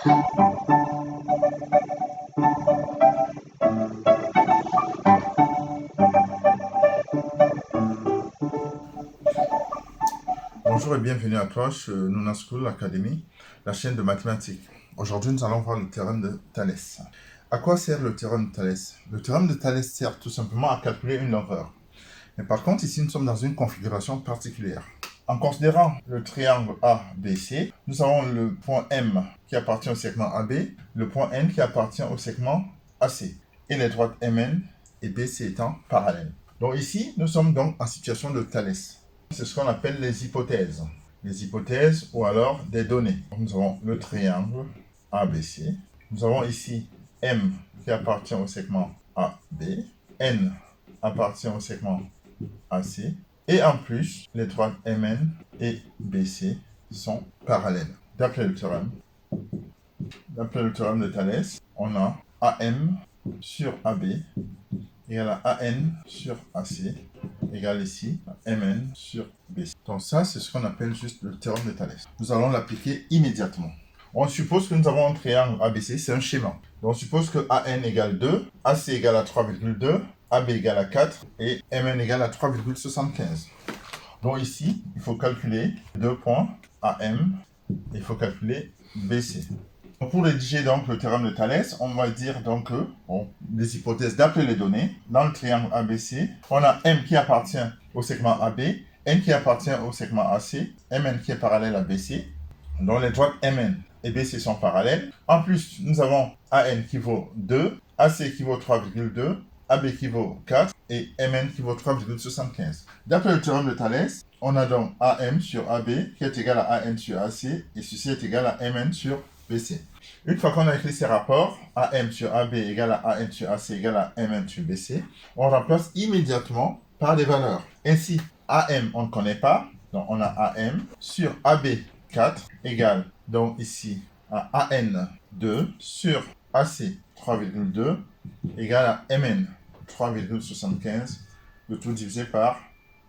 Bonjour et bienvenue à toi sur Nuna School Academy, la chaîne de mathématiques. Aujourd'hui, nous allons voir le théorème de Thalès. À quoi sert le théorème de Thalès? Le théorème de Thalès sert tout simplement à calculer une longueur. Mais par contre, ici, nous sommes dans une configuration particulière. En considérant le triangle ABC, nous avons le point M qui appartient au segment AB, le point N qui appartient au segment AC, et les droites MN et BC étant parallèles. Donc ici, nous sommes donc en situation de Thalès. C'est ce qu'on appelle les hypothèses. Les hypothèses ou alors des données. Donc, nous avons le triangle ABC. Nous avons ici M qui appartient au segment AB. N appartient au segment AC. Et en plus, les droites MN et BC sont parallèles. D'après le théorème de Thalès, on a AM sur AB égale à AN sur AC égale ici MN sur BC. Donc ça, c'est ce qu'on appelle juste le théorème de Thalès. Nous allons l'appliquer immédiatement. On suppose que nous avons un triangle ABC, c'est un schéma. Donc on suppose que AN égale 2, AC égale à 3,2, AB égale à 4 et MN égale à 3,75. Donc ici, il faut calculer 2 points AM, il faut calculer BC. Pour rédiger donc le théorème de Thalès, on va dire donc que, les hypothèses d'après les données, dans le triangle ABC, on a M qui appartient au segment AB, N qui appartient au segment AC, MN qui est parallèle à BC, dont les droites MN et BC sont parallèles. En plus, nous avons AN qui vaut 2, AC qui vaut 3,2, AB qui vaut 4 et MN qui vaut 3,75. D'après le théorème de Thalès, on a donc AM sur AB qui est égal à AN sur AC et ceci est égal à MN sur BC. Une fois qu'on a écrit ces rapports, AM sur AB égale à AN sur AC égale à MN sur BC, on remplace immédiatement par des valeurs. Ainsi, AM, on ne connaît pas, donc on a AM sur AB 4 égale, donc ici, à AN 2 sur AC 3,2 égale à MN 3,75, le tout divisé par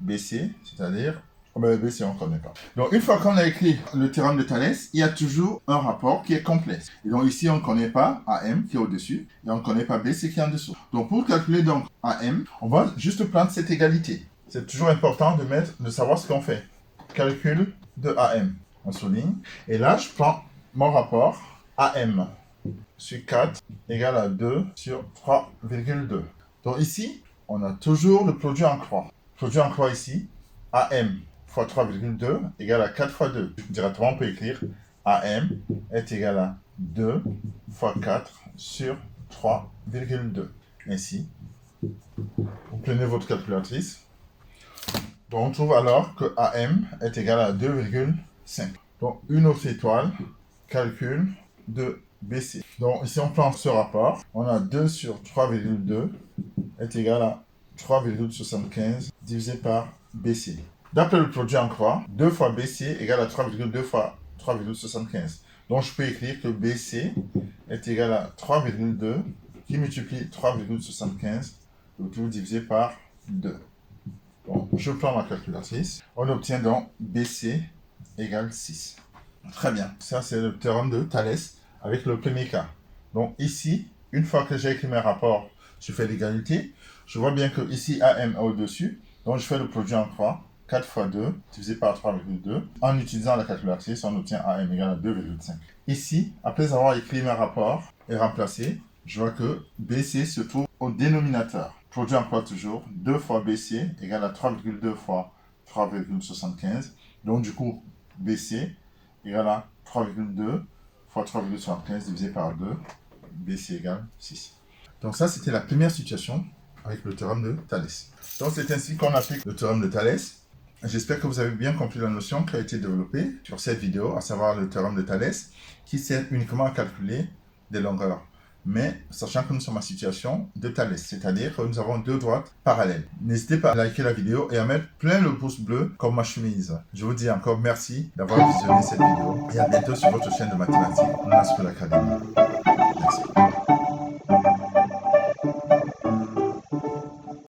BC, c'est-à-dire BC, on ne connaît pas. Donc, une fois qu'on a écrit le théorème de Thalès, il y a toujours un rapport qui est complexe. Et donc, ici, on ne connaît pas AM qui est au-dessus et on ne connaît pas BC qui est en dessous. Donc, pour calculer donc AM, on va juste prendre cette égalité. C'est toujours important de savoir ce qu'on fait. Calcul de AM. On souligne. Et là, je prends mon rapport AM sur 4 égale à 2 sur 3,2. Donc, ici, on a toujours le produit en croix. Le produit en croix ici, AM fois 3,2 égale à 4 fois 2. Directement, on peut écrire AM est égal à 2 fois 4 sur 3,2. Ainsi, vous prenez votre calculatrice. Donc, on trouve alors que AM est égal à 2,5. Donc, une autre étoile, calcul de BC. Donc, ici, on prend ce rapport. On a 2 sur 3,2 est égal à 3,75 divisé par BC. D'après le produit en croix, 2 fois BC égale à 3,2 fois 3,75. Donc, je peux écrire que BC est égal à 3,2 qui multiplie 3,75, le tout divisé par 2. Donc, je prends ma calculatrice. On obtient donc BC égale 6. Très bien. Ça, c'est le théorème de Thalès avec le premier cas. Donc, ici, une fois que j'ai écrit mes rapports, je fais l'égalité. Je vois bien que ici, AM est au-dessus. Donc, je fais le produit en croix. 4 fois 2 divisé par 3,2. En utilisant la calculatrice, on obtient AM égale à 2,5. Ici, après avoir écrit mes rapports et remplacé, je vois que BC se trouve au dénominateur. Produit en croix toujours, 2 fois BC égale à 3,2 fois 3,75. Donc du coup, BC égale à 3,2 fois 3,75 divisé par 2. BC égale 6. Donc ça, c'était la première situation avec le théorème de Thalès. Donc c'est ainsi qu'on applique le théorème de Thalès. J'espère que vous avez bien compris la notion qui a été développée sur cette vidéo, à savoir le théorème de Thalès, qui sert uniquement à calculer des longueurs. Mais sachant que nous sommes en situation de Thalès, c'est-à-dire que nous avons deux droites parallèles. N'hésitez pas à liker la vidéo et à mettre plein le pouce bleu comme ma chemise. Je vous dis encore merci d'avoir visionné cette vidéo et à bientôt sur votre chaîne de mathématiques, Nuna School Academy. Merci.